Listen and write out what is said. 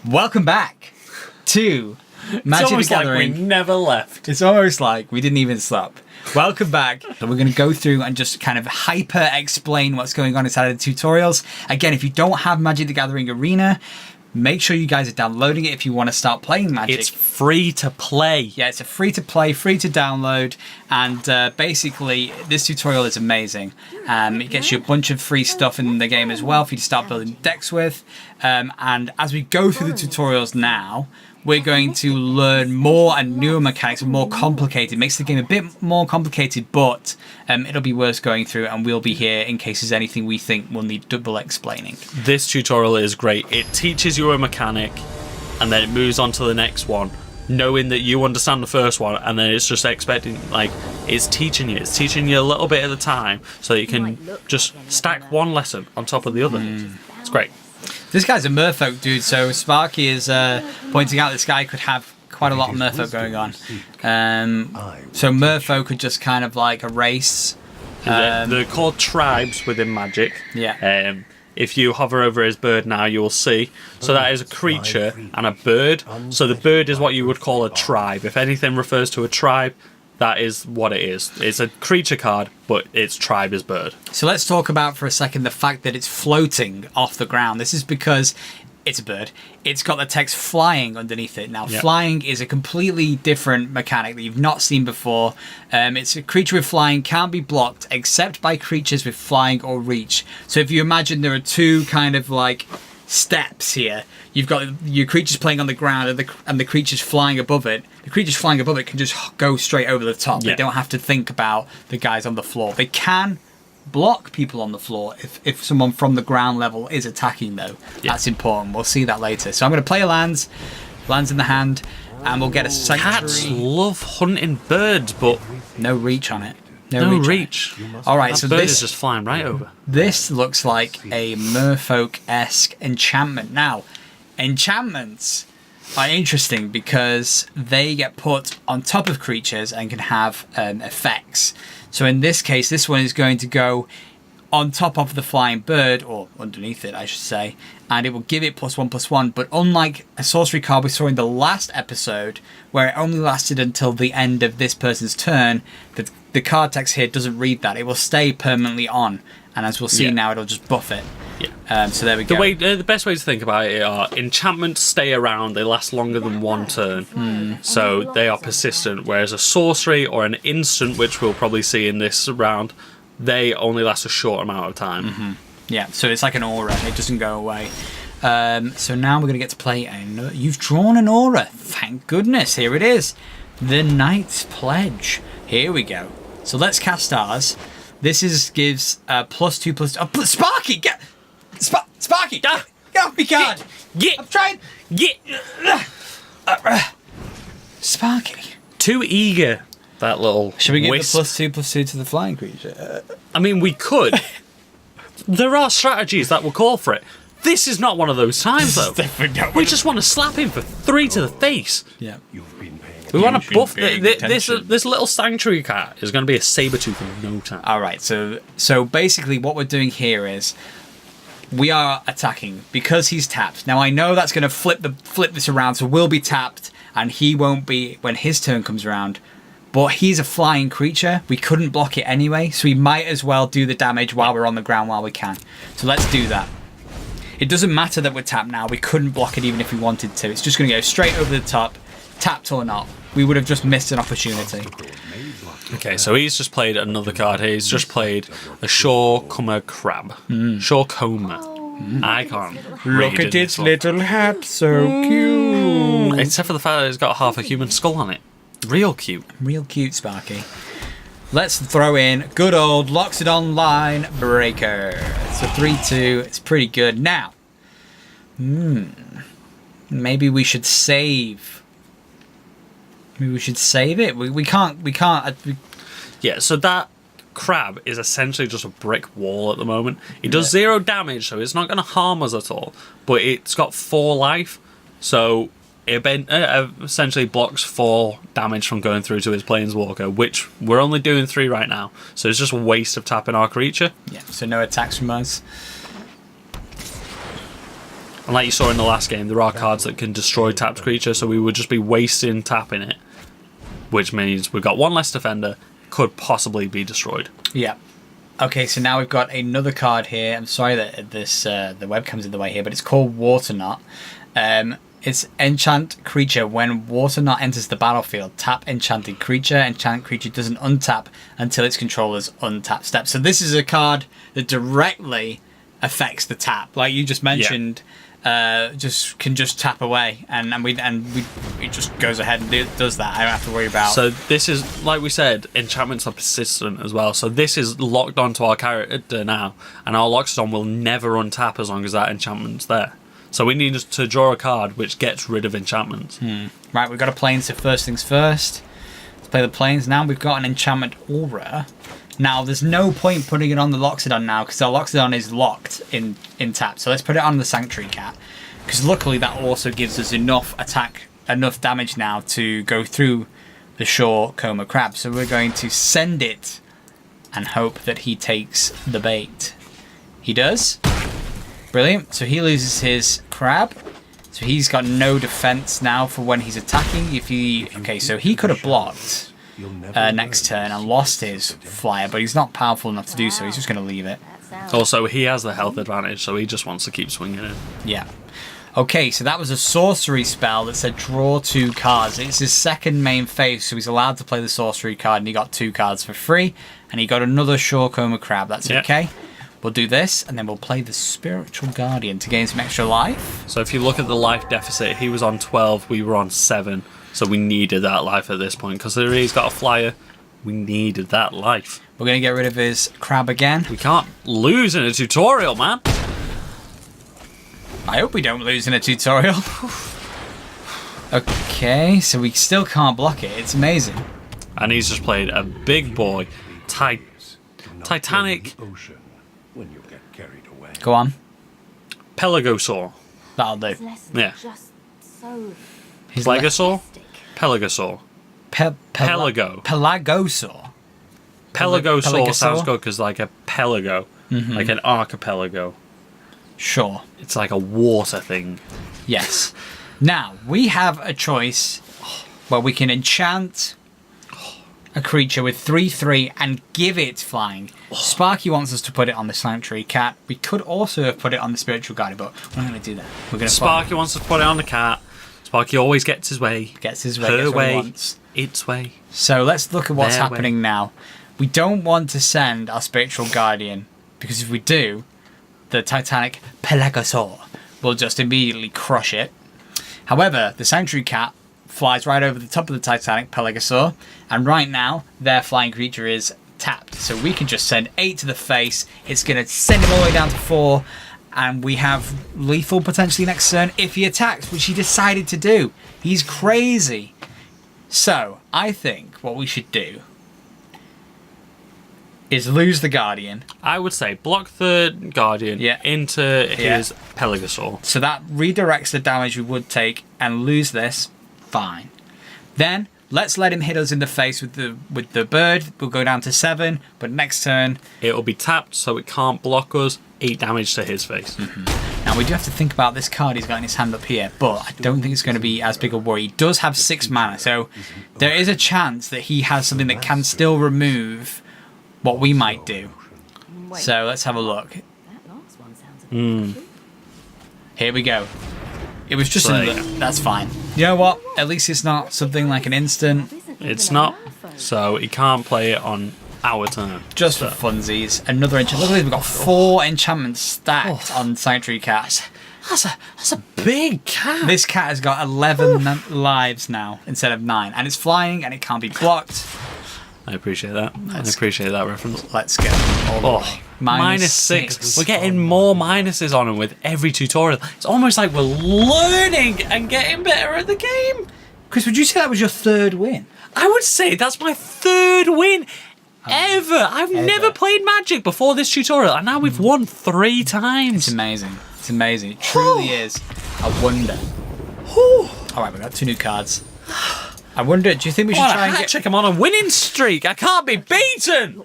Welcome back to Magic the Gathering. Like we never left. It's almost like we didn't even stop. Welcome back. So we're going to go through and just kind of hyper explain what's going on inside of the tutorials. Again, if you don't have Magic the Gathering Arena, make sure you guys are downloading it if you want to start playing Magic. It's free to play. Yeah, it's a free to play, free to download, and basically this tutorial is amazing. It gets you a bunch of free stuff in the game as well for you to start building decks with. And as we go through the tutorials now, we're going to learn more and newer mechanics, more complicated. It makes the game a bit more complicated, but it'll be worth going through, and we'll be here in case there's anything we think will need double explaining. This tutorial is great. It teaches you a mechanic, and then it moves on to the next one, knowing that you understand the first one, and then it's just expecting, like, it's teaching you a little bit at a time, so that you can just stack one lesson on top of the other. It's great. This guy's a merfolk dude, so Sparky is pointing out this guy could have quite a lot of merfolk going on. So merfolk could just kind of like a race. They're called tribes within Magic. Yeah. If you hover over his bird now, you will see. So that is a creature and a bird. So the bird is what you would call a tribe. If anything refers to a tribe, that is what it is. It's a creature card, but its tribe is bird. So let's talk about for a second the fact that it's floating off the ground. This is because it's a bird. It's got the text flying underneath it. Now, flying is a completely different mechanic that you've not seen before. It's a creature with flying, can't be blocked except by creatures with flying or reach. So if you imagine there are two kind of like steps here. You've got your creatures playing on the ground and the creatures flying above it. The creatures flying above it can just go straight over the top. They don't have to think about the guys on the floor. They can block people on the floor if someone from the ground level is attacking, though. That's important. We'll see that later. So I'm going to play a lands in the hand, and we'll get a sanctuary. Cats love hunting birds, but no reach on it. No reach. All right, that so bird this is just flying right over. This looks like a merfolk-esque enchantment. Now, enchantments are interesting because they get put on top of creatures and can have effects. So in this case, this one is going to go on top of the flying bird, or underneath it, I should say, and it will give it +1/+1. But unlike a sorcery card we saw in the last episode, where it only lasted until the end of this person's turn, the card text here doesn't read that. It will stay permanently on, and as we'll see now, it'll just buff it. So there we go. The best way to think about it are enchantments stay around. They last longer than one turn, so they are persistent. Whereas a sorcery or an instant, which we'll probably see in this round, they only last a short amount of time. Yeah, so it's like an aura. It doesn't go away. So now we're going to get to play you've drawn an aura. Thank goodness. Here it is. The Knight's Pledge. Here we go. So let's cast ours. This gives +2/+2. Sparky! Sparky! Get off me card! I'm trying! Sparky. Too eager, that little Should we give wisp. the +2/+2 to the flying creature? I mean, we could. There are strategies that will call for it. This is not one of those times, though. We just want to slap him for 3 to the face. Yeah. We want to buff this little sanctuary cat is going to be a sabertooth in no time. All right, so basically what we're doing here is we are attacking because he's tapped. Now I know that's going to flip this around, so we'll be tapped and he won't be when his turn comes around. But he's a flying creature. We couldn't block it anyway, so we might as well do the damage while we're on the ground while we can. So let's do that. It doesn't matter that we're tapped now. We couldn't block it even if we wanted to. It's just going to go straight over the top, tapped or not. We would have just missed an opportunity. Okay, so he's just played another card here. He's just played a Shawcomber Crab. Shawcomber. I can't Look read at its little hat, so cute. Except for the fact that it's got half a human skull on it. Real cute. Real cute, Sparky. Let's throw in good old Loxodon Line Breaker. It's a 3/2. It's pretty good. Now, maybe we should save. Maybe we should save it. We can't. Yeah, so that crab is essentially just a brick wall at the moment. It does 0 damage, so it's not going to harm us at all. But it's got 4 life, so it essentially blocks 4 damage from going through to his Planeswalker, which we're only doing 3 right now. So it's just a waste of tapping our creature. Yeah, so no attacks from us. And like you saw in the last game, there are cards that can destroy tapped creature, so we would just be wasting tapping it, which means we've got one less defender, could possibly be destroyed. Yeah. Okay, so now we've got another card here. I'm sorry that this the webcam's in the way here, but it's called Water Knot. It's enchant creature. When Water Knot enters the battlefield, tap enchanted creature. Enchanted creature doesn't untap until its controller's untap step. So this is a card that directly affects the tap, like you just mentioned. Just can tap away, and it just goes ahead and does that. I don't have to worry about. So this is, like we said, enchantments are persistent as well. So this is locked onto our character now, and our Loxodon will never untap as long as that enchantment's there. So we need to draw a card which gets rid of enchantments. Right, we've got a plane, so first things first. Let's play the planes. Now we've got an enchantment aura. Now, there's no point putting it on the Loxodon now, because our Loxodon is locked in tap. So let's put it on the Sanctuary Cat, because luckily that also gives us enough damage now to go through the Shore Coma Crab. So we're going to send it and hope that he takes the bait. He does. Brilliant. So he loses his crab. So he's got no defense now for when he's attacking. Okay, so he could have blocked next turn and lost his flyer, but he's not powerful enough to do so. He's just going to leave it. Also, he has the health advantage, so he just wants to keep swinging it. Yeah. Okay, so that was a sorcery spell that said draw 2 cards. It's his second main phase, so he's allowed to play the sorcery card, and he got 2 cards for free, and he got another Shore Coma Crab. That's okay. We'll do this, and then we'll play the Spiritual Guardian to gain some extra life. So if you look at the life deficit, he was on 12, we were on 7. So we needed that life at this point. Because he's got a flyer, we needed that life. We're going to get rid of his crab again. We can't lose in a tutorial, man. I hope we don't lose in a tutorial. Okay, so we still can't block it. It's amazing. And he's just played a big boy. Titanic. Go on. Pelagosaur. That'll do. Yeah. Plegosaur? Pelagosaur. Pelago. Pelagosaur. Pelagosaur sounds good because like a pelago. Like an archipelago. Sure. It's like a water thing. Yes. Now, we have a choice where we can enchant a creature with 3/3 and give it flying. Sparky wants us to put it on the Sanctuary Cat. We could also have put it on the Spiritual Guardian, but we're not going to do that. We're going to. Sparky wants us to put it on the cat. Sparky always gets his way. Gets his way. Her gets what he way. wants. Its way. So let's look at what's Their happening way. now. We don't want to send our Spiritual Guardian, because if we do, the Titanic Pelagosaur will just immediately crush it. However, the Sanctuary Cat flies right over the top of the Titanic Pelagosaur, and right now their flying creature is tapped. So we can just send 8 to the face. It's going to send him all the way down to 4, and we have lethal potentially next turn if he attacks, which he decided to do. He's crazy. So I think what we should do is lose the Guardian. I would say block the Guardian into his Pelagosaur. So that redirects the damage we would take, and lose this. Fine. Then let's let him hit us in the face with the bird. We'll go down to 7, but next turn It'll be tapped so it can't block us. 8 damage to his face. Now we do have to think about this card he's got in his hand up here, but I don't think it's going to be as big a worry. He does have 6 mana, so there is a chance that he has something that can still remove what we might do. So let's have a look. Here we go. It was just that's fine. You know what? At least it's not something like an instant. It's not, so he can't play it on our turn. Just for funsies. Another enchantment. Look at this, we've got 4 enchantments stacked on Sanctuary Cats. That's a big cat. This cat has got 11 lives now instead of 9, and it's flying and it can't be blocked. I appreciate that. I appreciate that reference. Let's go. All the way. -6. We're getting more minuses on him with every tutorial. It's almost like we're learning and getting better at the game. Chris, would you say that was your 3rd win? I would say that's my 3rd win ever. I've never played Magic before this tutorial, and now we've won 3 times. It's amazing. It's amazing. It truly is a wonder. Alright, we've got 2 new cards. I wonder, do you think we should try and get... I'm on a winning streak. I can't be beaten.